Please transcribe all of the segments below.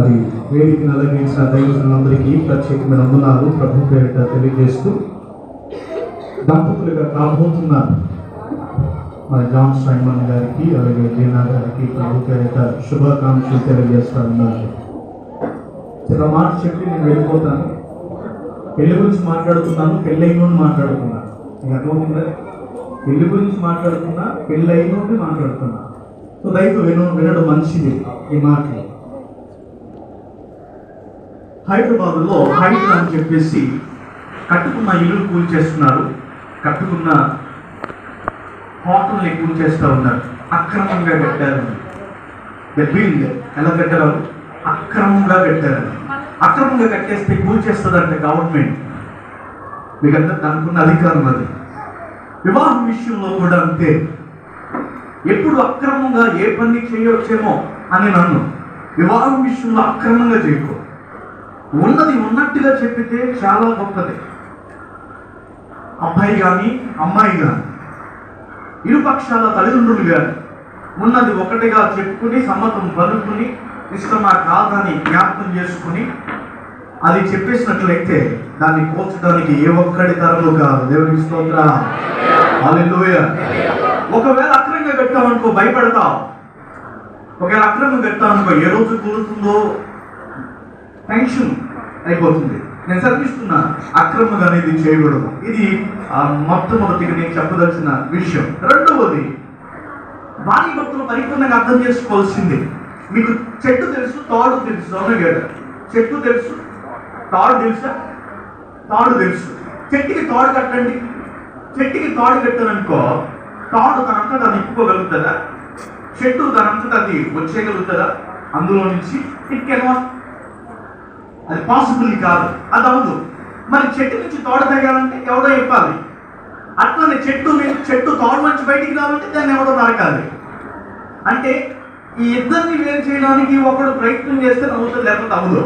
మరి వేదికను అలంకరించిన దైవజనులందరికీ ప్రత్యేకమైన వందనాలు ప్రభు పేరిట తెలియజేస్తూ దంపతులుగా కాబోతున్న మన జాన్ సైమన్ గారికి అలాగే జీనా గారికి ప్రభు పేరిట శుభాకాంక్షలు తెలియజేస్తా ఉన్నారు. చిన్న మాట చెప్పి నేను వెళ్ళిపోతాను. పెళ్లి గురించి మాట్లాడుతున్నాను, పెళ్ళైన మాట్లాడుతున్నాను. మీకు అర్థమవుతుందా? పెళ్లి గురించి మాట్లాడుతున్నా, పెళ్ళైన మాట్లాడుతున్నా. సో దయతో వినడం మంచిది. ఈ మాటలు హైదరాబాద్లో హైదరా అని చెప్పేసి కట్టుకున్న ఇల్లు కూల్చేస్తున్నారు, కట్టుకున్న హోటల్ని కూల్చేస్తూ ఉన్నారు. అక్రమంగా కట్టారు. బిల్డింగ్ ఎలా కట్టారు? అక్రమంగా కట్టారు. అక్రమంగా కట్టేస్తే కూల్చేస్తుందంటే గవర్నమెంట్. మీకు అందరికి అనుకున్న అధికారం అది. వివాహం విషయంలో కూడా అంతే. ఎప్పుడు అక్రమంగా ఏ పని చేయవచ్చేమో అని నన్ను వివాహం విషయంలో అక్రమంగా చేయకూడదు. ఉన్నది ఉన్నట్టుగా చెప్పితే చాలా గొప్పది. అబ్బాయి కానీ అమ్మాయి కానీ ఇరుపక్షాల తల్లిదండ్రులు కానీ ఉన్నది ఒకటిగా చెప్పుకుని సమ్మతం పలుకుని ఇష్టమా కాదని జ్ఞాపకం చేసుకుని అది చెప్పేసినట్లయితే దాన్ని కోల్చడానికి ఏ ఒక్కడి తరము కాదు. దేవునికి స్తోత్రం. హల్లెలూయా. ఒకవేళ అక్రమంగా కట్టామనుకో భయపడతావు. ఒకవేళ అక్రమంగా కట్టామనుకో ఏ రోజు కూలుతుందో టెన్షన్ అయిపోతుంది. నేను సర్విస్తున్నా అక్రమంగా అనేది చేయకూడదు. ఇది మొట్టమొదటిగా నేను చెప్పదలసిన విషయం. రెండవది, భార్య భర్తలు పరిపూర్ణంగా అర్థం చేసుకోవాల్సింది. మీకు చెట్టు తెలుసు, తాడు తెలుసు. అవునా కదా? చెట్టు తెలుసు, తాడు తెలుసా? తాడు తెలుసు. చెట్టుకి తాడు కట్టండి. చెట్టుకి తాడు కట్టారనుకో తాడు తనంతటా అది ఇప్పుకోగలుగుతుందా? చెట్టు తనంతటా అది వచ్చేయగలుగుతుందా? అందులో నుంచి ఇటుకెలా? అది పాసిబుల్ కాదు. అది అవ్వదు. మరి చెట్టు నుంచి తోడ తగ్గాలంటే ఎవడో చెప్పాలి. అట్లనే చెట్టు తోడ నుంచి బయటికి రావాలంటే దాన్ని ఎవడో నరకాలి. అంటే ఈ ఇద్దరిని వేరు చేయడానికి ఒకడు ప్రయత్నం చేస్తే నవ్వుతుంది, లేకపోతే అవ్వదు.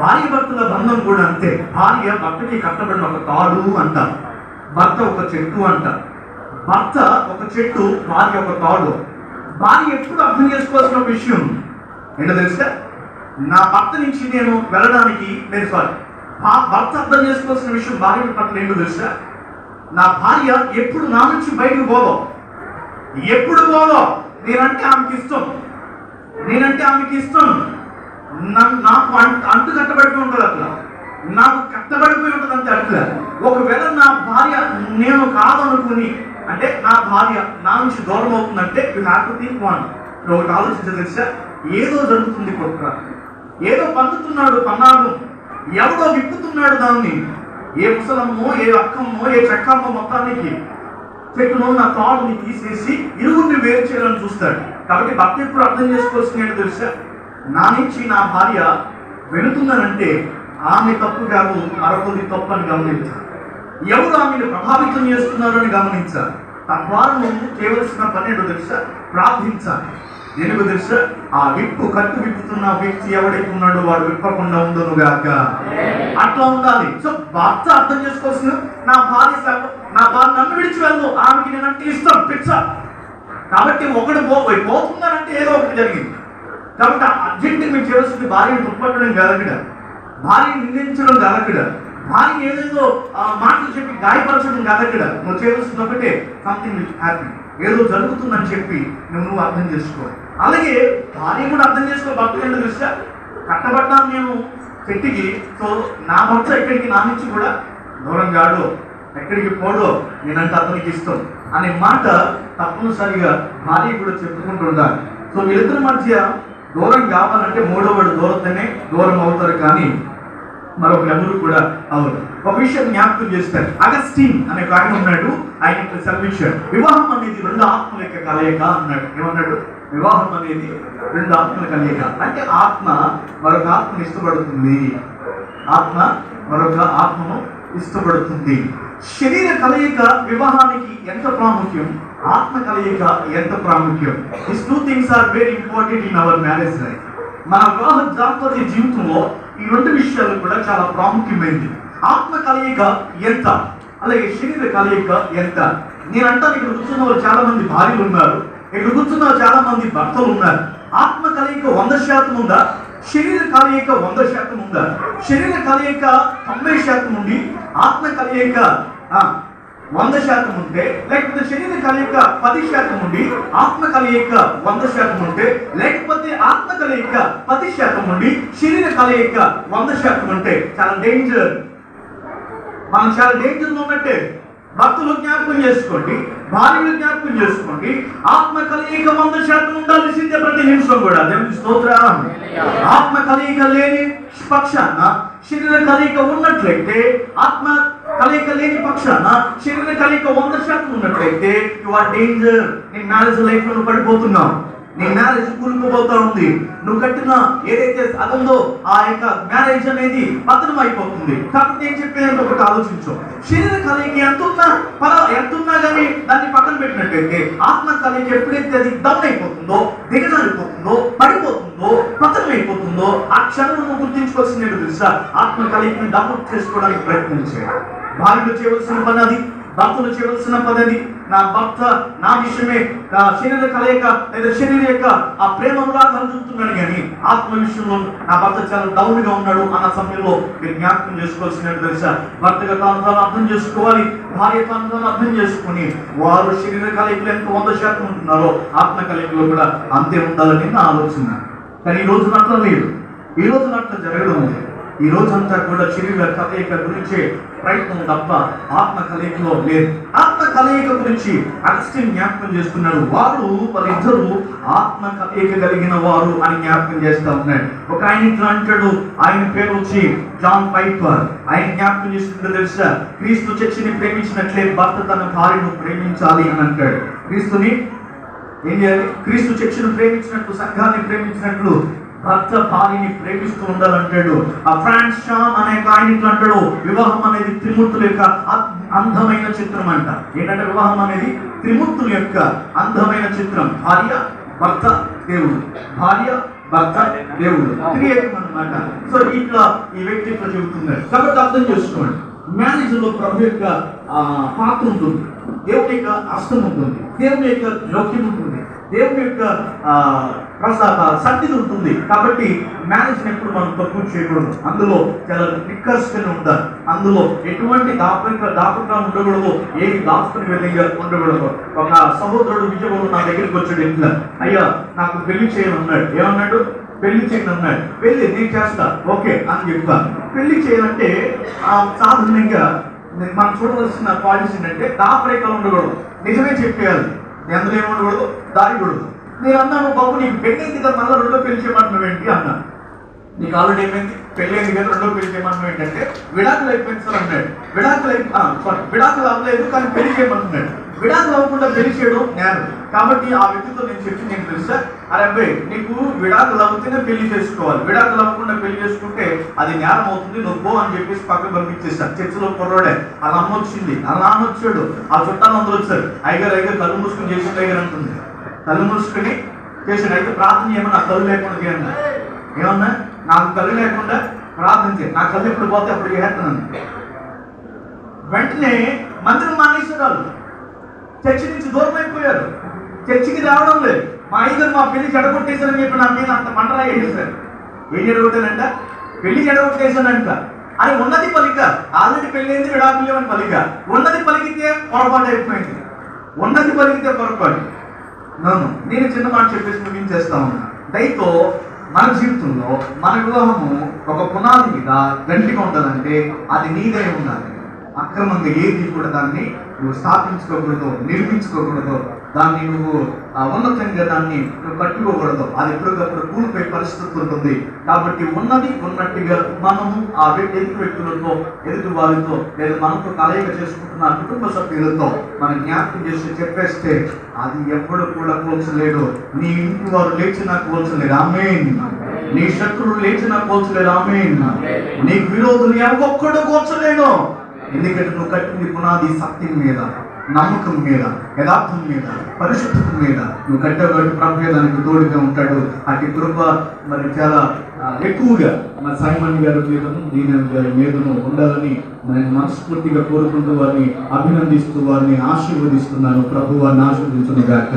భార్య భర్తల బంధం కూడా అంతే. భార్య భర్తకి కట్టబడిన ఒక తాడు అంట, భర్త ఒక చెట్టు అంట. భర్త ఒక చెట్టు, భార్య ఒక తాడు. భార్య ఎప్పుడు అర్థం చేసుకోవాల్సిన విషయం ఏంటో తెలుసా? నా భర్త నుంచి నేను వెళ్ళడానికి భర్త అర్థం చేసుకోవాల్సిన విషయం భార్య పట్ల ఏంటో తెలుసా? నా భార్య ఎప్పుడు నా నుంచి బయటకు పోదో, ఎప్పుడు పోదో నేనంటే ఆమెకి ఇష్టం, నేనంటే ఆమెకి ఇష్టం. నాకు అంటు కట్టబడిపోయి ఉంటుంది. అట్లా నాకు కట్టబడిపోయి ఉంటుంది అంతే. అట్లా ఒకవేళ నా భార్య నేను కాదనుకుని, అంటే నా భార్య నా నుంచి దూరం అవుతుందంటే you have to think one. ఒకటి ఆలోచించదు తెలుసా? ఏదో జరుగుతుంది. కొత్త ఏదో పండుతున్నాడు పన్నాడు, ఎవడో విప్పుతున్నాడు దాన్ని. ఏ ముసలమ్మో, ఏ అక్కమ్మో, ఏ చెక్కమ్మో మొత్తానికి చెట్టును నా తాడుని తీసేసి ఇరుగురిని వేరు చేయాలని చూస్తాడు. కాబట్టి భర్త ఎప్పుడు అర్థం చేసుకోవాల్సింది ఏంటో తెలుసా? నా నుంచి నా భార్య వెళుతుందనంటే ఆమె తప్పు కాదు, మరొకరి తప్పు అని గమనించాలి. ఎవరు ఆమెను ప్రభావితం చేస్తున్నారని గమనించాలి. తద్వారా నువ్వు చేయవలసిన పని ఏంటో తెలుసా? ప్రార్థించాలి. ఎందుకు తెలుసా? ఆ కట్టు విప్పుతున్న వ్యక్తి ఎవడైతే ఉన్నాడో వాడు విప్పకుండా ఉండను గాక. అట్లా ఉండాలి. సో భర్త అర్థం చేసుకోవాల్సిన, నా భార్య నన్ను విడిచి వెళ్ళు, ఆమెకి నేనంటే ఇష్టం పిచ్చ. కాబట్టి ఒకడు పోతుందనంటే ఏదో ఒకటి జరిగింది. కాబట్టి అర్జెంట్ మీరు చేయవలసింది భార్యను దుప్పట్టడం కలగడ, భార్యను నిందించడం కలగడ, భార్య ఏదేదో మాటలు చెప్పి గాయపరచడం కలగడ. నువ్వు చేయవలసింది ఒకటే, సంథింగ్ విల్ హ్యాపీ, ఏదో జరుగుతుందని చెప్పి నువ్వు అర్థం చేసుకోవాలి. అలాగే భార్య కూడా అర్థం చేసుకో. భర్త ఏంటో తెలుసా? కట్టబడ్డాను నేను చెట్టుకి, సో నా భర్త ఎక్కడికి నా నుంచి కూడా దూరం కాడు, ఎక్కడికి పోడో నేనంటే అతనికి ఇష్టం అనే మాట తప్పనిసరిగా భార్య కూడా చెప్పుకుంటూ ఉండాలి. సో వీళ్ళిద్దరి మధ్య దూరం కావాలంటే మూడో వాడు దూరతోనే దూరం అవుతారు, కానీ మరొకరు ఎవరు కూడా అవును. ఒక విషయం జ్ఞాపకం చేస్తారు. అగస్టిన్ అనే ఒక ఆయన ఉన్నాడు. ఆయన సెలవిచ్చాడు, వివాహం అనేది రెండు ఆత్మల యొక్క కలయిక అన్నాడు. ఏమన్నాడు? వివాహం అనేది రెండు ఆత్మల కలయిక. అంటే ఆత్మ మరొక ఆత్మను ఇష్టపడుతుంది, ఆత్మ మరొక ఆత్మను ఇష్టపడుతుంది. శరీర కలయిక వివాహానికి ఎంత ప్రాముఖ్యం, ఆత్మ కలయిక ఎంత ప్రాముఖ్యం. These two things are very important in our marriage life. మన వివాహ దాంపత్య జీవితంలో ఈ రెండు విషయాలు కూడా చాలా ప్రాముఖ్యమైనది. ఆత్మ కలయిక ఎంత, అలాగే శరీర కలయిక ఎంత. నేను అంటాను, ఇక్కడ కూర్చున్న వాళ్ళు చాలా మంది భార్యలు ఉన్నారు, ఇక్కడ కూర్చున్న చాలా మంది భర్తలు ఉన్నారు. ఆత్మ కలయిక 100% ఉందా? శరీర కలయిక 100% ఉందా? శరీర కలయిక 90% ఉండి ఆత్మ కలయిక 100% ఉంటే, లేకపోతే శరీర కలయిక 10% ఉండి ఆత్మ కలయిక 100% ఉంటే, లేకపోతే ఆత్మ కలయిక 10% ఉండి శరీర కలయిక 100% ఉంటే చాలా డేంజర్. మనం చాలా డేంజర్లో ఉన్నట్టే. భక్తులు జ్ఞాపకం చేసుకోండి, భార్యలు జ్ఞాపకం చేసుకోండి. ఆత్మ కలయిక 100% ఉండాల్సిందే ప్రతి నిమిషం కూడా. దేవుని స్తోత్రం. ఆత్మ కలయిక లేని పక్షాన శరీర కలయిక ఉన్నట్లయితే, ఆత్మ కలయిక లేని పక్షాన శరీర కలయిక 100% ఉన్నట్లయితే యు ఆర్ డేంజర్. నీ మ్యారేజ్ లైఫ్ లో పడిపోతున్నావు. నీ మ్యారేజ్ కూలిపోతా ఉంది. నువ్వు కట్టిన ఏదైతే అదందో ఆ యొక్క మ్యారేజ్ అనేది పతనం అయిపోతుంది. కాబట్టి నేను చెప్పేది ఒకటి ఆలోచించు. శరీర కలయిక ఎంత ఉన్నా కానీ దాన్ని పక్కన పెట్టినట్టయితే, ఆత్మ కలయిక ఎప్పుడైతే అది డౌన్ అయిపోతుందో, దిగజారిపోతుందో, పడిపోతుందో, పతనం అయిపోతుందో, ఆ క్షణం నువ్వు గుర్తించుకోవాల్సింది తెలుసా? ఆత్మ కలయికని డెవలప్ చేసుకోవడానికి ప్రయత్నం చేయాలి. భార్యలు చేయవలసిన పని అది, భక్తులు చేయవలసిన పని అది. నా భర్త నా విషయమే శరీర కలయిక లేదా శరీర యొక్క ఆ ప్రేమ అనురాగాలు చూపుతున్నాడు, కానీ ఆత్మ విషయంలో నా భర్త చాలా డౌన్ గా ఉన్నాడు అన్న సమయంలో మీరు జ్ఞాపకం చేసుకోవాల్సినట్టు తెలుసా? భర్తగా తాను అర్థం చేసుకోవాలి, భార్య తాను అర్థం చేసుకుని వారు శరీర కలయికలు ఎంత 100% ఉంటున్నారో ఆత్మ కలయికలో కూడా అంతే ఉండాలని నా ఆలోచన. కానీ ఈ రోజున అట్లా లేదు. ఈ రోజున అట్లా జరగడం లేదు. ఈ రోజంతా కూడా శరీర కలయిక గురించే ప్రయత్నం తప్ప ఆత్మ కలయికలో లేదు. ఆత్మ కలయిక గురించి అగస్టిన్ జ్ఞాపకం చేస్తున్నాడు. వాళ్ళిద్దరూ ఆత్మ కలయిక కలిగిన వారు అని జ్ఞాపకం చేస్తా ఉన్నాడు. ఒక ఆయన ఇట్లా అంటాడు, ఆయన పేరు వచ్చి జాన్ పైపర్. ఆయన జ్ఞాపకం చేస్తుంటే తెలుసా? క్రీస్తు చర్చిని ప్రేమించినట్లే భర్త తన భార్యను ప్రేమించాలి అని అంటాడు. క్రీస్తుని ఏం చేయాలి? క్రీస్తు చర్చిని ప్రేమించినట్లు, సంఘాన్ని ప్రేమించినట్లు భర్త భార్యని ప్రేమిస్తూ ఉండాలంటాడు. ఆ ఫ్రాన్స్ షామ్ అనే ఆయన ఇట్లా అంటాడు, వివాహం అనేది త్రిమూర్తుల యొక్క అందమైన చిత్రం అంట. ఏంటంటే వివాహం అనేది త్రిమూర్తుల యొక్క అందమైన చిత్రం. భార్య, భర్త, దేవుడు. భార్య, భర్త, దేవుడు, త్రియేకం అన్నమాట. సో ఇట్లా ఈ వ్యక్తి ఇట్లా చెబుతున్నాడు. కాబట్టి అర్థం చేసుకోండి, మ్యారేజ్ లో ప్రభు యొక్క పాత్ర ఉంటుంది, దేవుని యొక్క హస్తం ఉంటుంది, దేవుని యొక్క జోక్యం ఉంటుంది, దేవుని యొక్క సన్నిధి ఉంటుంది. కాబట్టి మ్యారేజ్ ఎప్పుడు మనం తక్కువ చేయకూడదు. అందులో చాలా నిక్కర్స్గా ఉండాలి. అందులో ఎటువంటి దాపంగా ఉండకూడదు, ఏది దాచుకుని వెళ్ళి ఉండకూడదు. ఒక సహోదరుడు విజయవాడలో నా దగ్గరికి వచ్చాడు. ఇంట్లో అయ్యా నాకు పెళ్లి చేయమన్నాడు. ఏమన్నాడు? పెళ్లి చేయను అన్నాడు. పెళ్లి నేను చేస్తా, ఓకే అని చెప్తా. పెళ్లి చేయాలంటే సాధారణంగా మనం చూడవలసిన పాలసీ ఏంటంటే దాపరేఖలు ఉండకూడదు, నిజమే చెప్పేయాలి. ఎందులో ఏమనకూడదు, దాయకూడదు. నేను అన్నాను, బాబు నీకు పెళ్ళైంది కదా, మళ్ళీ రెండో పెళ్లి చేయమంటున్నావు ఏంటి అన్నా. నీకు ఆల్రెడీ ఏమైంది? పెళ్ళైంది కదా, రెండో పెళ్లి చేయమంటున్నావు ఏంటంటే విడాకులు అయిపోయింది సార్ అన్నాడు. విడాకులు అవ్వలేదు కానీ పెళ్లి చేయమంటున్నాడు. విడాకులు అవ్వకుండా పెళ్లి చేయడం జ్ఞానం. కాబట్టి ఆ వ్యక్తితో నేను చెప్పి నేను తెలుసా, అరే అబ్బాయి నీకు విడాకులు అవ్వుతేనే పెళ్లి చేసుకోవాలి, విడాకులు అవ్వకుండా పెళ్లి చేసుకుంటే అది జ్ఞానం అవుతుంది, నువ్వు పో అని చెప్పేసి పక్కన పంపించేస్తాను. చర్చిలో కుర్రోడే అలా అమ్మ వచ్చింది, అలా నాన్న వచ్చాడు, ఆ చుట్టాలు అందరూ వచ్చారు. అయ్యగారు కళ్ళు మూసుకుని చేసింది అయ్యారు అంటుంది. కళ్ళు మూసుకుని చేసాడు. అయితే ప్రార్థన చేయమని నాకు కళ్ళు లేకుండా చేయండి. ఏమన్నా నాకు కళ్ళు లేకుండా ప్రార్థన చేయండి, నా కళ్ళు ఎప్పుడు పోతే అప్పుడు చేస్తున్నాను. వెంటనే మందిరం మానేసేవాళ్ళు, చర్చి నుంచి దూరం అయిపోయారు, చర్చికి రావడం లేదు. మా ఐదుగురు మా పెళ్లి చెడగొట్టేశారని చెప్పి నా మీద అంత మంటరా వేసేసారు. ఏం చెడగొట్టానంట? పెళ్లి చెడగొట్టేశానంట. అని ఉన్నది పలిక, ఆల్రెడీ పెళ్ళైంది, విడాకులు లేవని పలిక. ఉన్నది పలికితే పొరపాటు అయిపోయింది, ఉన్నది పలికితే పొరపాటు. నేను చిన్న మాట చెప్పేసి ముగించేస్తా ఉన్నా. దయతో మన జీవితంలో మన వివాహము ఒక పునాది మీద గట్టిగా ఉండాలంటే అది నీదే ఉండాలి. అక్రమంగా ఏది కూడా దాన్ని నువ్వు స్థాపించుకోకూడదు, నిర్మించుకోకూడదు, దాన్ని నువ్వు ఉన్నతంగా దాన్ని నువ్వు కట్టుకోకూడదు. అది ఎప్పటికప్పుడు కూలిపోయే పరిస్థితి ఉంటుంది. కాబట్టి ఉన్నది ఉన్నట్టుగా మనము ఆ ఎదుటి వ్యక్తులతో, ఎదుటి వారితో, లేదా మనతో కలయిక చేసుకుంటున్న కుటుంబ సభ్యులతో మనం జ్ఞాపకం చేసి చెప్పేస్తే అది ఎప్పుడు కూడా పోల్చలేడు. నీ ఇంటి వారు లేచినా పోల్చలేరు, ఆమేన్. నీ శత్రువులు లేచినా పోల్చలేరు, ఆమేన్. నీకు విరోధులు ఎవొక్కడు పోల్చలేడు. ఎందుకంటే నువ్వు కట్టింది పునాది సత్యం మీద, నమ్మకం మీద, యథార్థం మీద, పరిశుద్ధత మీద నువ్వు కట్టేవాడు. ప్రభు దానికి తోడుగా ఉంటాడు. అటు కృప మరి చాలా ఎక్కువగా మన సైమన్ గారి మీదను, దీని గారి మీదను ఉండాలని నేను మనస్ఫూర్తిగా కోరుకుంటూ వారిని అభినందిస్తూ వారిని ఆశీర్వదిస్తున్నాను. ప్రభు వారిని ఆశీర్వదించును గాక.